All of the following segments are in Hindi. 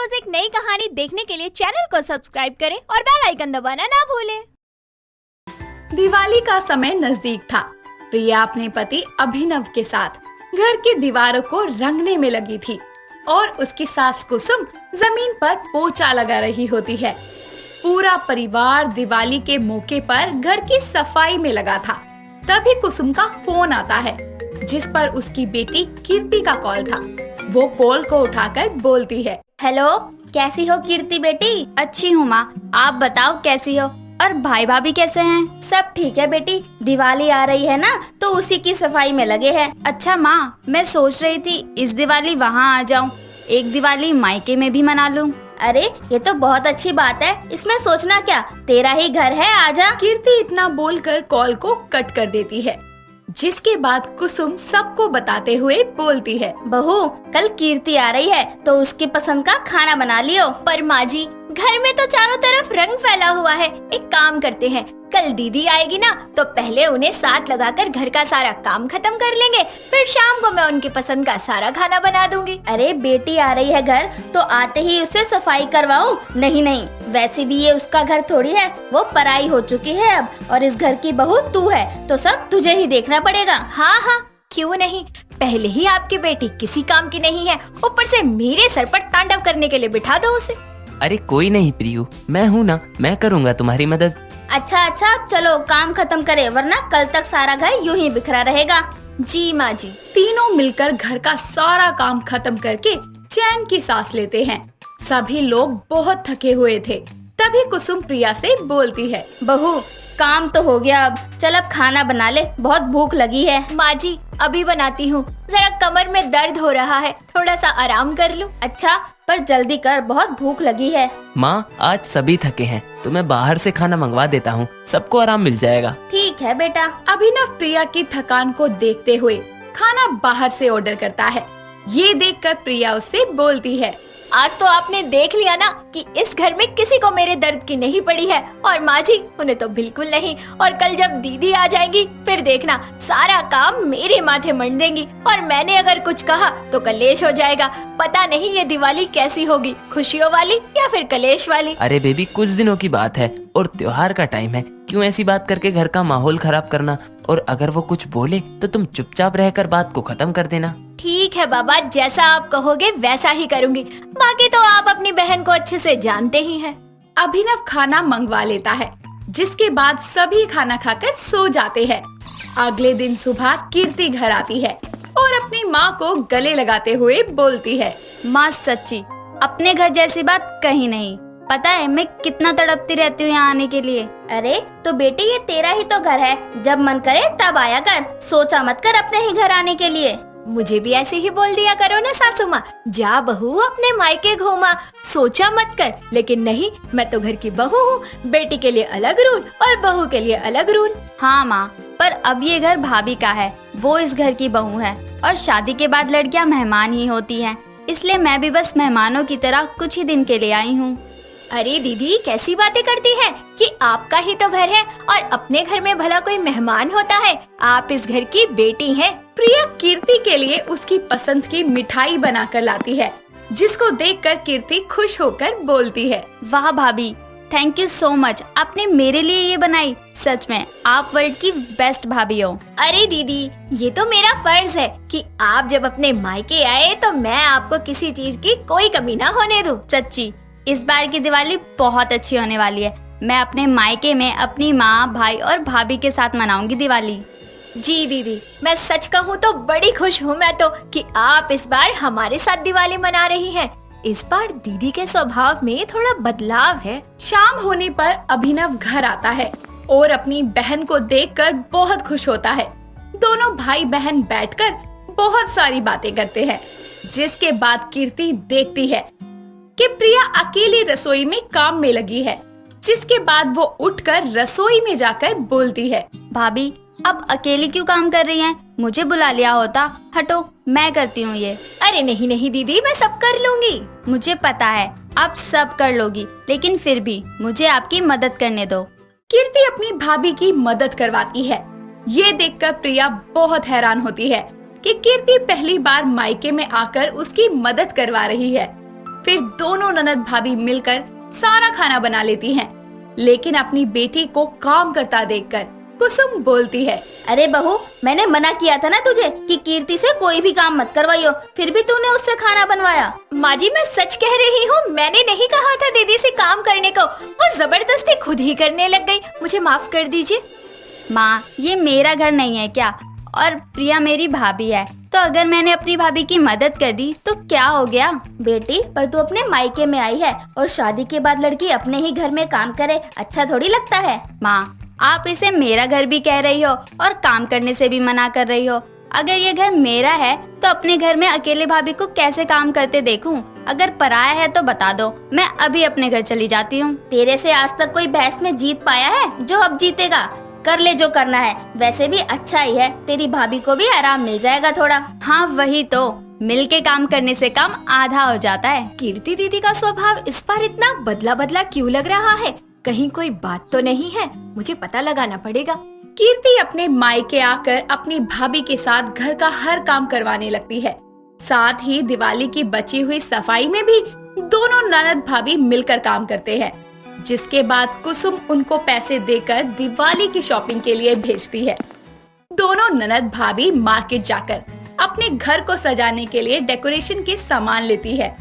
रोज एक नई कहानी देखने के लिए चैनल को सब्सक्राइब करें और बेल आइकन दबाना ना भूलें। दिवाली का समय नजदीक था। प्रिया अपने पति अभिनव के साथ घर की दीवारों को रंगने में लगी थी और उसकी सास कुसुम जमीन पर पोछा लगा रही होती है। पूरा परिवार दिवाली के मौके पर घर की सफाई में लगा था। तभी कुसुम का फोन आता है, जिस पर उसकी बेटी कीर्ति का कॉल था। वो कॉल को उठाकर बोलती है, हेलो, कैसी हो कीर्ति बेटी? अच्छी हूँ माँ, आप बताओ कैसी हो? और भाई भाभी कैसे हैं? सब ठीक है बेटी, दिवाली आ रही है ना, तो उसी की सफाई में लगे हैं। अच्छा माँ, मैं सोच रही थी इस दिवाली वहाँ आ जाऊँ, एक दिवाली मायके में भी मना लूँ। अरे ये तो बहुत अच्छी बात है, इसमें सोचना क्या, तेरा ही घर है, आजा। कीर्ति इतना बोलकर कॉल को कट कर देती है, जिसके बाद कुसुम सबको बताते हुए बोलती है, बहू कल कीर्ति आ रही है तो उसकी पसंद का खाना बना लियो। पर माँ जी, घर में तो चारों तरफ रंग फैला हुआ है। एक काम करते हैं, कल दीदी आएगी ना, तो पहले उन्हें साथ लगाकर घर का सारा काम खत्म कर लेंगे, फिर शाम को मैं उनकी पसंद का सारा खाना बना दूंगी। अरे बेटी आ रही है घर, तो आते ही उससे सफाई करवाऊं? नहीं नहीं, वैसे भी ये उसका घर थोड़ी है, वो पराई हो चुकी है अब, और इस घर की बहू तू है, तो सब तुझे ही देखना पड़ेगा। हाँ हाँ, क्यों नहीं। पहले ही आपकी बेटी किसी काम की नहीं है, ऊपर से मेरे सर पर तांडव करने के लिए बिठा दो उसे। अरे कोई नहीं प्रियू, मैं हूँ ना, मैं करूँगा तुम्हारी मदद। अच्छा अच्छा, चलो काम खत्म करे, वरना कल तक सारा घर यूं ही बिखरा रहेगा। जी माँ जी। तीनों मिलकर घर का सारा काम खत्म करके चैन की सांस लेते हैं। सभी लोग बहुत थके हुए थे। तभी कुसुम प्रिया से बोलती है, बहू काम तो हो गया, अब चल अब खाना बना ले, बहुत भूख लगी है। माँ जी अभी बनाती हूँ, जरा कमर में दर्द हो रहा है, थोड़ा सा आराम कर लूँ। अच्छा पर जल्दी कर, बहुत भूख लगी है। माँ आज सभी थके हैं, तो मैं बाहर से खाना मंगवा देता हूँ, सबको आराम मिल जाएगा। ठीक है बेटा। अभिनव प्रिया की थकान को देखते हुए खाना बाहर से ऑर्डर करता है। ये देखकर प्रिया उससे बोलती है, आज तो आपने देख लिया ना कि इस घर में किसी को मेरे दर्द की नहीं पड़ी है, और माँ जी उन्हें तो बिल्कुल नहीं। और कल जब दीदी आ जाएगी, फिर देखना सारा काम मेरे माथे मंड देंगी, और मैंने अगर कुछ कहा तो कलेश हो जाएगा। पता नहीं ये दिवाली कैसी होगी, खुशियों वाली या फिर कलेश वाली। अरे बेबी, कुछ दिनों की बात है और त्योहार का टाइम है, क्यों ऐसी बात करके घर का माहौल खराब करना। और अगर वो कुछ बोले तो तुम चुपचाप रहकर बात को खत्म कर देना। ठीक है बाबा, जैसा आप कहोगे वैसा ही करूँगी। बाकी तो आप अपनी बहन को अच्छे से जानते ही हैं। अभिनव खाना मंगवा लेता है, जिसके बाद सभी खाना खाकर सो जाते हैं। अगले दिन सुबह कीर्ति घर आती है और अपनी माँ को गले लगाते हुए बोलती है, माँ सच्ची अपने घर जैसी बात कहीं नहीं, पता है मैं कितना तड़पती रहती हूँ यहाँ आने के लिए। अरे तो बेटी ये तेरा ही तो घर है, जब मन करे तब आया कर, सोचा मत कर अपने ही घर आने के लिए। मुझे भी ऐसे ही बोल दिया करो ना सासू माँ, जा बहू अपने मायके घूमा, सोचा मत कर। लेकिन नहीं, मैं तो घर की बहू हूँ, बेटी के लिए अलग रूल और बहू के लिए अलग रूल। हाँ माँ, पर अब ये घर भाभी का है, वो इस घर की बहू है, और शादी के बाद लड़कियाँ मेहमान ही होती हैं, इसलिए मैं भी बस मेहमानों की तरह कुछ ही दिन के लिए आई हूँ। अरे दीदी कैसी बातें करती है कि आपका ही तो घर है, और अपने घर में भला कोई मेहमान होता है? आप इस घर की बेटी हैं। प्रिया कीर्ति के लिए उसकी पसंद की मिठाई बनाकर लाती है, जिसको देखकर कीर्ति खुश होकर बोलती है, वाह भाभी, थैंक यू सो मच, आपने मेरे लिए ये बनाई। सच में आप वर्ल्ड की बेस्ट भाभी हो। अरे दीदी, ये तो मेरा फर्ज है कि आप जब अपने मायके आए तो मैं आपको किसी चीज की कोई कमी ना होने दूं। सच्ची इस बार की दिवाली बहुत अच्छी होने वाली है। मैं अपने मायके में अपनी माँ, भाई और भाभी के साथ मनाऊंगी दिवाली। जी दीदी, मैं सच कहूँ तो बड़ी खुश हूँ मैं तो कि आप इस बार हमारे साथ दिवाली मना रही हैं। इस बार दीदी के स्वभाव में थोड़ा बदलाव है। शाम होने पर अभिनव घर आता है और अपनी बहन को देखकर बहुत खुश होता है। दोनों भाई बहन बैठकर बहुत सारी बातें करते हैं, जिसके बाद कीर्ति देखती है कि प्रिया अकेली रसोई में काम में लगी है, जिसके बाद वो उठकर रसोई में जाकर बोलती है, भाभी अब अकेली क्यों काम कर रही हैं? मुझे बुला लिया होता। हटो, मैं करती हूँ ये। अरे नहीं नहीं दीदी, मैं सब कर लूँगी। मुझे पता है आप सब कर लोगी, लेकिन फिर भी मुझे आपकी मदद करने दो। कीर्ति अपनी भाभी की मदद करवाती है। ये देखकर प्रिया बहुत हैरान होती है कि कीर्ति पहली बार मायके में आकर उसकी मदद करवा रही है। फिर दोनों ननद भाभी मिलकर सारा खाना बना लेती हैं। लेकिन अपनी बेटी को काम करता देखकर कुसुम बोलती है, अरे बहू, मैंने मना किया था ना तुझे कि कीर्ति से कोई भी काम मत करवाइयो, फिर भी तूने उससे खाना बनवाया। माँ जी, मैं सच कह रही हूँ, मैंने नहीं कहा था दीदी से काम करने को, वो जबरदस्ती खुद ही करने लग गई। मुझे माफ कर दीजिए। माँ, ये मेरा घर नहीं है क्या? और प्रिया मेरी भाभी है, तो अगर मैंने अपनी भाभी की मदद कर दी तो क्या हो गया? बेटी, पर तू अपने मायके में आई है और शादी के बाद लड़की अपने ही घर में काम करे, अच्छा थोड़ी लगता है। माँ, आप इसे मेरा घर भी कह रही हो और काम करने से भी मना कर रही हो। अगर ये घर मेरा है तो अपने घर में अकेले भाभी को कैसे काम करते देखूं? अगर पराया है तो बता दो, मैं अभी अपने घर चली जाती हूँ। तेरे से आज तक कोई बहस में जीत पाया है जो अब जीतेगा? कर ले जो करना है, वैसे भी अच्छा ही है, तेरी भाभी को भी आराम मिल जाएगा थोड़ा। हाँ वही तो, मिलके काम करने से काम आधा हो जाता है। कीर्ति दीदी का स्वभाव इस बार इतना बदला बदला क्यों लग रहा है? कहीं कोई बात तो नहीं है? मुझे पता लगाना पड़ेगा। कीर्ति अपने मायके आकर अपनी भाभी के साथ घर का हर काम करवाने लगती है। साथ ही दिवाली की बची हुई सफाई में भी दोनों ननद भाभी मिलकर काम करते हैं, जिसके बाद कुसुम उनको पैसे देकर दिवाली की शॉपिंग के लिए भेजती है। दोनों ननद भाभी मार्केट जाकर अपने घर को सजाने के लिए डेकोरेशन के सामान लेती है,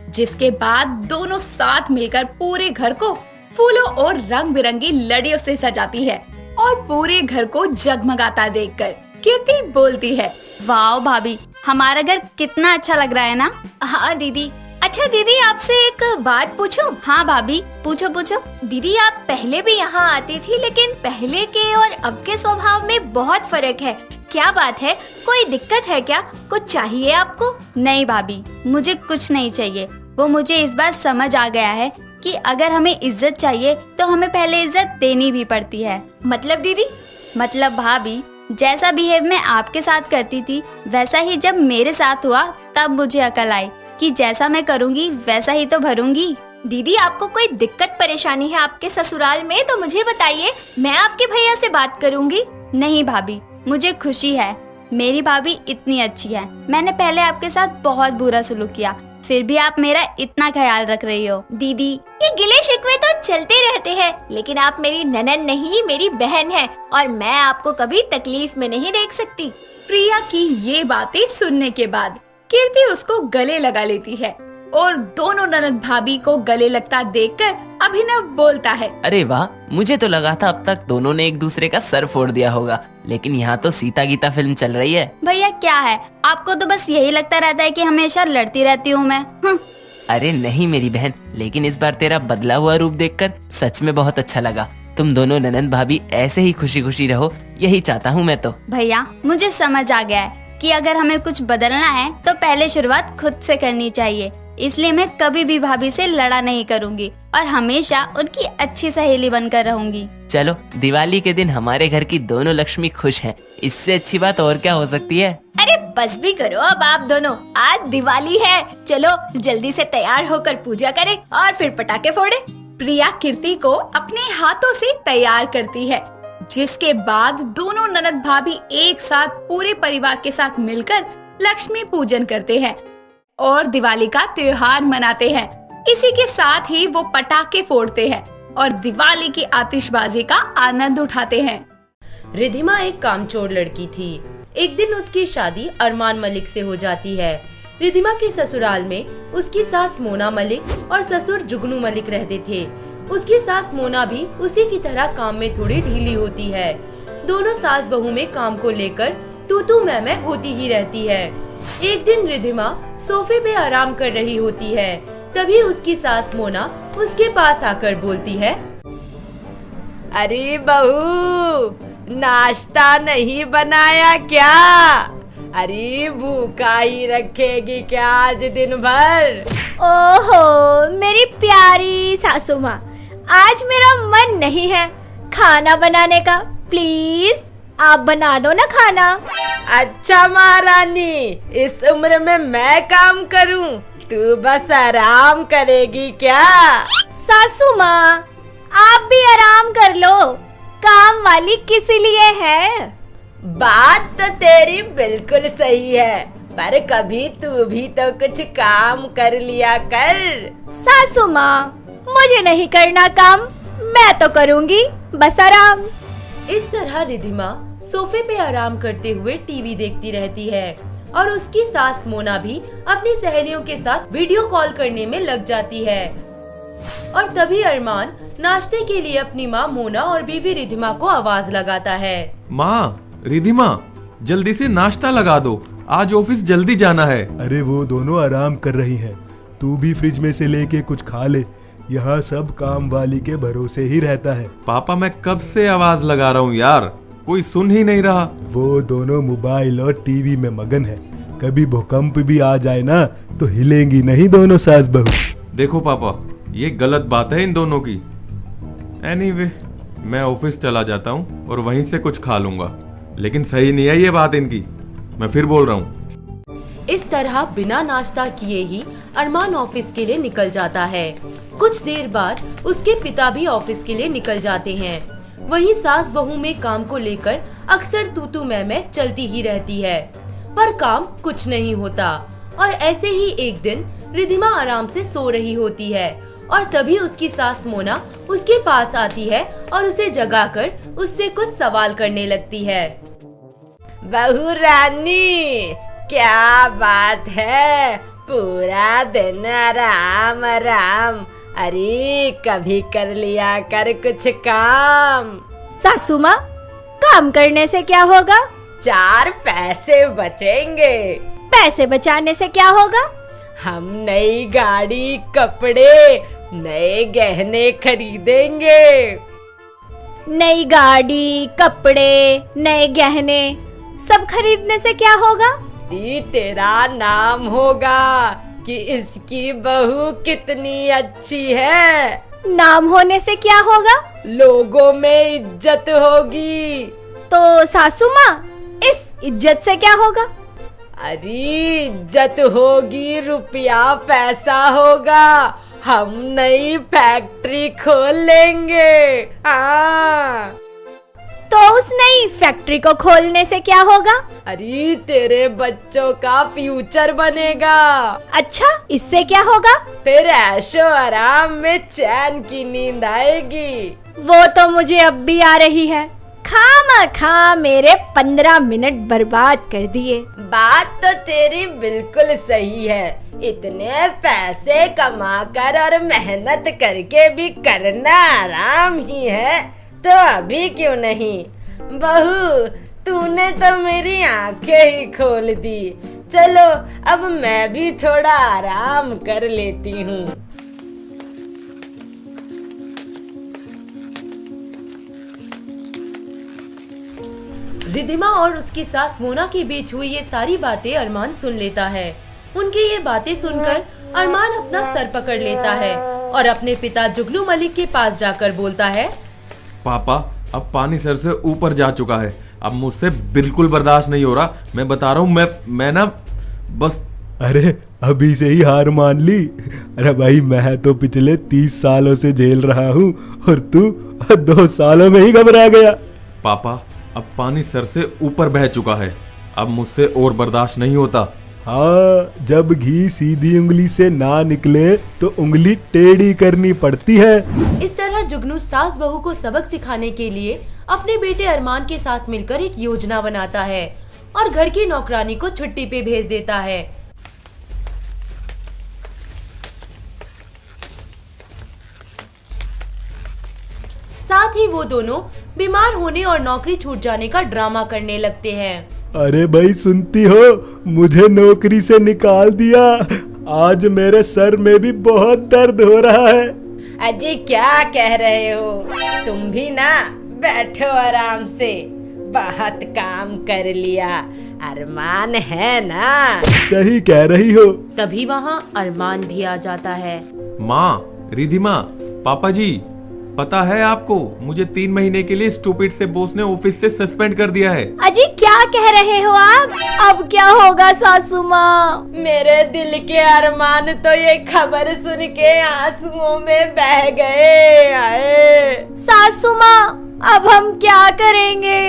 जिसके बाद दोनों साथ मिलकर पूरे घर को फूलों और रंग बिरंगी लड़ियों से सजाती है। और पूरे घर को जगमगाता देखकर कीर्ति बोलती है, वाह भाभी, हमारा घर कितना अच्छा लग रहा है ना? हाँ दीदी। अच्छा दीदी, आपसे एक बात पूछूं? हाँ भाभी, पूछो पूछो। दीदी, आप पहले भी यहाँ आती थी, लेकिन पहले के और अब के स्वभाव में बहुत फर्क है। क्या बात है? कोई दिक्कत है क्या? कुछ चाहिए आपको? नहीं भाभी, मुझे कुछ नहीं चाहिए। वो मुझे इस बार समझ आ गया है कि अगर हमें इज्जत चाहिए तो हमें पहले इज्जत देनी भी पड़ती है। मतलब दीदी? मतलब भाभी, जैसा बिहेव मैं आपके साथ करती थी वैसा ही जब मेरे साथ हुआ तब मुझे अकल आई कि जैसा मैं करूँगी वैसा ही तो भरूंगी। दीदी, आपको कोई दिक्कत परेशानी है आपके ससुराल में तो मुझे बताइए, मैं आपके भैया से बात करूँगी। नहीं भाभी, मुझे खुशी है, मेरी भाभी इतनी अच्छी है। मैंने पहले आपके साथ बहुत बुरा सलूक किया, फिर भी आप मेरा इतना ख्याल रख रही हो। दीदी, ये गिले शिकवे तो चलते रहते हैं, लेकिन आप मेरी ननद नहीं, मेरी बहन है और मैं आपको कभी तकलीफ में नहीं देख सकती। प्रिया की ये बातें सुनने के बाद कीर्ति उसको गले लगा लेती है और दोनों ननद भाभी को गले लगता देखकर अभिनव बोलता है, अरे वाह, मुझे तो लगा था अब तक दोनों ने एक दूसरे का सर फोड़ दिया होगा, लेकिन यहाँ तो सीता गीता फिल्म चल रही है। भैया क्या है, आपको तो बस यही लगता रहता है कि हमेशा लड़ती रहती हूँ मैं। अरे नहीं मेरी बहन, लेकिन इस बार तेरा बदला हुआ रूप देखकर सच में बहुत अच्छा लगा। तुम दोनों ननद भाभी ऐसे ही खुशी खुशी रहो, यही चाहता हूँ मैं तो। भैया, मुझे समझ आ गया है कि अगर हमें कुछ बदलना है तो पहले शुरुआत खुद से करनी चाहिए। इसलिए मैं कभी भी भाभी से लड़ा नहीं करूँगी और हमेशा उनकी अच्छी सहेली बनकर रहूंगी। चलो, दिवाली के दिन हमारे घर की दोनों लक्ष्मी खुश हैं, इससे अच्छी बात और क्या हो सकती है? अरे बस भी करो अब आप दोनों, आज दिवाली है, चलो जल्दी से तैयार होकर पूजा करें और फिर पटाखे फोड़े। प्रिया कीर्ति को अपने हाथों से तैयार करती है, जिसके बाद दोनों ननद भाभी एक साथ पूरे परिवार के साथ मिलकर लक्ष्मी पूजन करते हैं और दिवाली का त्योहार मनाते हैं। इसी के साथ ही वो पटाखे फोड़ते हैं और दिवाली की आतिशबाजी का आनंद उठाते हैं। रिधिमा एक कामचोर लड़की थी। एक दिन उसकी शादी अरमान मलिक से हो जाती है। रिधिमा के ससुराल में उसकी सास मोना मलिक और ससुर जुगनू मलिक रहते थे। उसकी सास मोना भी उसी की तरह काम में थोड़ी ढीली होती है। दोनों सास बहू में काम को लेकर तू मैं होती ही रहती है। एक दिन रिधिमा सोफे पे आराम कर रही होती है, तभी उसकी सास मोना उसके पास आकर बोलती है, अरे बहू, नाश्ता नहीं बनाया क्या? अरे भूखा ही रखेगी क्या आज दिन भर? ओहो मेरी प्यारी सासू माँ, आज मेरा मन नहीं है खाना बनाने का, प्लीज आप बना दो ना खाना। अच्छा महारानी, इस उम्र में मैं काम करूं, तू बस आराम करेगी क्या? सासू माँ, आप भी आराम कर लो, काम वाली किस लिए है? बात तो तेरी बिल्कुल सही है, पर कभी तू भी तो कुछ काम कर लिया कर। सासू माँ, मुझे नहीं करना काम, मैं तो करूँगी बस आराम। इस तरह रिधिमा सोफे पे आराम करते हुए टीवी देखती रहती है और उसकी सास मोना भी अपनी सहेलियों के साथ वीडियो कॉल करने में लग जाती है। और तभी अरमान नाश्ते के लिए अपनी माँ मोना और बीवी रिधिमा को आवाज लगाता है। माँ, रिधिमा, जल्दी से नाश्ता लगा दो, आज ऑफिस जल्दी जाना है। अरे वो दोनों आराम कर रही हैं, तू भी फ्रिज में से लेके कुछ खा ले, यहाँ सब काम वाली के भरोसे ही रहता है। पापा, मैं कब से आवाज लगा रहा हूँ यार, कोई सुन ही नहीं रहा। वो दोनों मोबाइल और टीवी में मगन है, कभी भूकंप भी आ जाए ना तो हिलेंगी नहीं दोनों सास बहू। देखो पापा, ये गलत बात है इन दोनों की। एनीवे, मैं ऑफिस चला जाता हूँ और वहीं से कुछ खा लूंगा, लेकिन सही नहीं है ये बात इनकी, मैं फिर बोल रहा हूँ। इस तरह बिना नाश्ता किए ही अरमान ऑफिस के लिए निकल जाता है। कुछ देर बाद उसके पिता भी ऑफिस के लिए निकल जाते हैं। वहीं सास बहू में काम को लेकर अक्सर तू मैं चलती ही रहती है, पर काम कुछ नहीं होता। और ऐसे ही एक दिन रिधिमा आराम से सो रही होती है और तभी उसकी सास मोना उसके पास आती है और उसे जगाकर उससे कुछ सवाल करने लगती है। बहू रानी, क्या बात है, पूरा दिन आराम आराम, अरे कभी कर लिया कर कुछ काम। सासू माँ, काम करने से क्या होगा? 4 पैसे बचेंगे। पैसे बचाने से क्या होगा? हम नई गाड़ी, कपड़े, नए गहने खरीदेंगे। नई गाड़ी, कपड़े, नए गहने सब खरीदने से क्या होगा? ये तेरा नाम होगा कि इसकी बहू कितनी अच्छी है। नाम होने से क्या होगा? लोगों में इज्जत होगी। तो सासू माँ, इस इज्जत से क्या होगा? अरे इज्जत होगी, रुपया पैसा होगा, हम नई फैक्ट्री खोल लेंगे। हाँ। तो उस नई फैक्ट्री को खोलने से क्या होगा? अरे तेरे बच्चों का फ्यूचर बनेगा। अच्छा, इससे क्या होगा? फिर ऐशो आराम में चैन की नींद आएगी। वो तो मुझे अब भी आ रही है, खामा मेरे 15 मिनट बर्बाद कर दिए। बात तो तेरी बिल्कुल सही है, इतने पैसे कमा कर और मेहनत करके भी करना आराम ही है, तो अभी क्यों नहीं। बहू, तूने तो मेरी आंखें ही खोल दी। चलो अब मैं भी थोड़ा आराम कर लेती हूँ। रिधिमा और उसकी सास मोना के बीच हुई ये सारी बातें अरमान सुन लेता है। उनकी ये बातें सुनकर अरमान अपना सर पकड़ लेता है और अपने पिता जुगनू मलिक के पास जाकर बोलता है, पापा, अब पानी सर से ऊपर जा चुका है, अब मुझसे बिल्कुल बर्दाश्त नहीं हो रहा, मैं बता रहा हूँ, मैं ना बस। अरे अभी से ही हार मान ली? अरे भाई, मैं तो पिछले 30 सालों से झेल रहा हूँ और तू 2 सालों में ही घबरा गया। पापा, अब पानी सर से ऊपर बह चुका है, अब मुझसे और बर्दाश्त नहीं होता। हाँ, जब घी सीधी उंगली से ना निकले तो उंगली टेढ़ी करनी पड़ती है। इस तरह जुगनू सास बहू को सबक सिखाने के लिए अपने बेटे अरमान के साथ मिलकर एक योजना बनाता है और घर की नौकरानी को छुट्टी पे भेज देता है। साथ ही वो दोनों बीमार होने और नौकरी छूट जाने का ड्रामा करने लगते हैं। अरे भाई, सुनती हो, मुझे नौकरी से निकाल दिया, आज मेरे सर में भी बहुत दर्द हो रहा है। अजी क्या कह रहे हो, तुम भी ना बैठो आराम से, बहुत काम कर लिया, अरमान है ना। सही कह रही हो। तभी वहाँ अरमान भी आ जाता है। माँ, रिधिमा, पापा जी, पता है आपको, मुझे 3 महीने के लिए स्टूपिड से बॉस ने ऑफिस से सस्पेंड कर दिया है। अजी क्या कह रहे हो आप? अब क्या होगा सासू माँ? मेरे दिल के अरमान तो ये खबर सुन के आंसुओं में बह गए। आए सासू माँ, अब हम क्या करेंगे?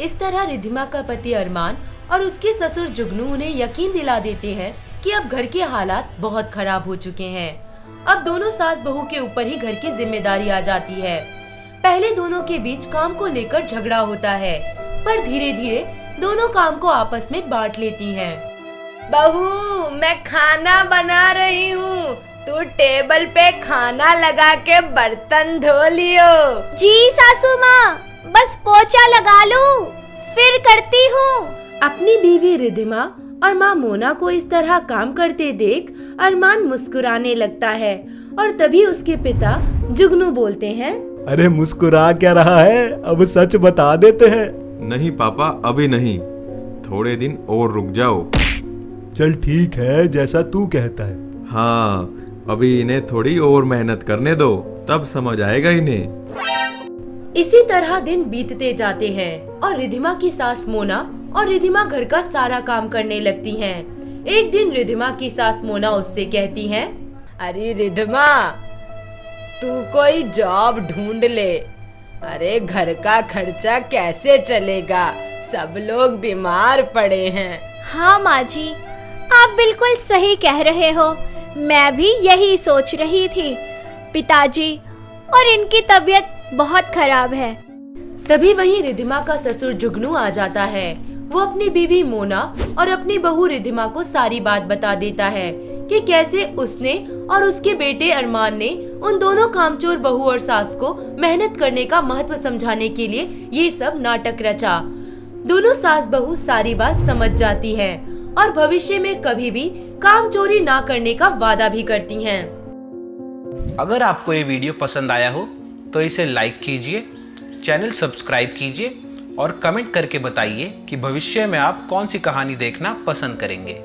इस तरह रिधिमा का पति अरमान और उसके ससुर जुगनू उन्हें यकीन दिला देते हैं कि अब घर के हालात बहुत खराब हो चुके हैं। अब दोनों सास बहू के ऊपर ही घर की जिम्मेदारी आ जाती है। पहले दोनों के बीच काम को लेकर झगड़ा होता है, पर धीरे धीरे दोनों काम को आपस में बांट लेती हैं। बहू, मैं खाना बना रही हूँ, तू टेबल पे खाना लगा के बर्तन धो लियो। जी सासू माँ, बस पोछा लगा लूं, फिर करती हूँ। अपनी बीवी रिधिमा और माँ मोना को इस तरह काम करते देख अरमान मुस्कुराने लगता है और तभी उसके पिता जुगनू बोलते हैं, अरे मुस्कुरा क्या रहा है, अब सच बता देते हैं। नहीं पापा, अभी नहीं, थोड़े दिन और रुक जाओ। चल ठीक है, जैसा तू कहता है। हाँ, अभी इन्हें थोड़ी और मेहनत करने दो, तब समझ आएगा इन्हें। इसी तरह दिन बीतते जाते हैं और रिधिमा की सास मोना और रिधिमा घर का सारा काम करने लगती हैं। एक दिन रिधिमा की सास मोना उससे कहती है, अरे रिधिमा, तू कोई जॉब ढूंढ ले। अरे घर का खर्चा कैसे चलेगा, सब लोग बीमार पड़े हैं। हाँ माँ जी, आप बिल्कुल सही कह रहे हो, मैं भी यही सोच रही थी। पिताजी और इनकी तबीयत बहुत खराब है। तभी वहीं रिधिमा का ससुर जुगनू आ जाता है। वो अपनी बीवी मोना और अपनी बहू रिधिमा को सारी बात बता देता है कि कैसे उसने और उसके बेटे अरमान ने उन दोनों कामचोर बहू और सास को मेहनत करने का महत्व समझाने के लिए ये सब नाटक रचा। दोनों सास बहू सारी बात समझ जाती हैं और भविष्य में कभी भी काम चोरी ना करने का वादा भी करती हैं। अगर आपको ये वीडियो पसंद आया हो तो इसे लाइक कीजिए, चैनल सब्सक्राइब कीजिए और कमेंट करके बताइए कि भविष्य में आप कौन सी कहानी देखना पसंद करेंगे।